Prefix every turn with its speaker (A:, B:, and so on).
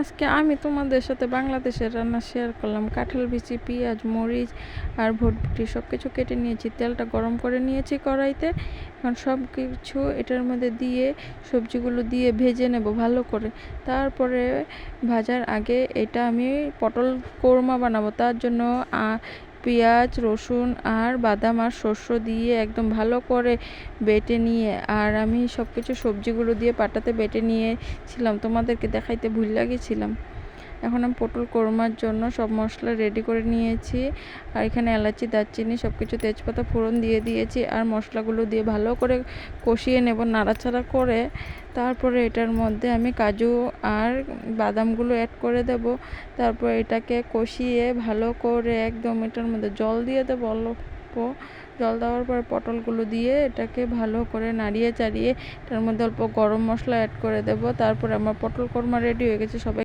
A: আজকে আমি তোমাদের সাথে বাংলাদেশের রান্না শেয়ার করলাম। কাঁঠাল বিচি, পেঁয়াজ, মরিচ আর ভটভটি সব কিছু কেটে নিয়েছি। তেলটা গরম করে নিয়েছি কড়াইতে। এখন সব কিছু এটার মধ্যে দিয়ে সবজিগুলো দিয়ে ভেজে নেব ভালো করে। তারপরে ভাজার আগে এটা আমি পটল কোরমা বানাবো। তার জন্য পেঁয়াজ, রসুন আর বাদাম আর শস্য দিয়ে একদম ভালো করে বেটে নিয়ে আর আমি সব কিছু সবজিগুলো দিয়ে পাটাতে বেটে নিয়েছিলাম, তোমাদেরকে দেখাইতে ভুল গেছিলাম। এখন আমি পটল কোরমার জন্য সব মশলা রেডি করে নিয়েছি। আর এখানে এলাচি, দারচিনি সব কিছু তেজপাতা ফোড়ন দিয়ে দিয়েছি আর মশলাগুলো দিয়ে ভালো করে কষিয়ে নেব নাড়াচাড়া করে। তারপরে এটার মধ্যে আমি কাজু আর বাদামগুলো অ্যাড করে দেব। তারপর এটাকে কষিয়ে ভালো করে একদম এটার মধ্যে জল দিয়ে দেবো অল্প। জল দেওয়ার পর পটলগুলো দিয়ে এটাকে ভালো করে নাড়িয়ে চাড়িয়ে এটার মধ্যে অল্প গরম মশলা অ্যাড করে দেব। তারপরে আমার পটল কোরমা রেডি হয়ে গেছে। সবাই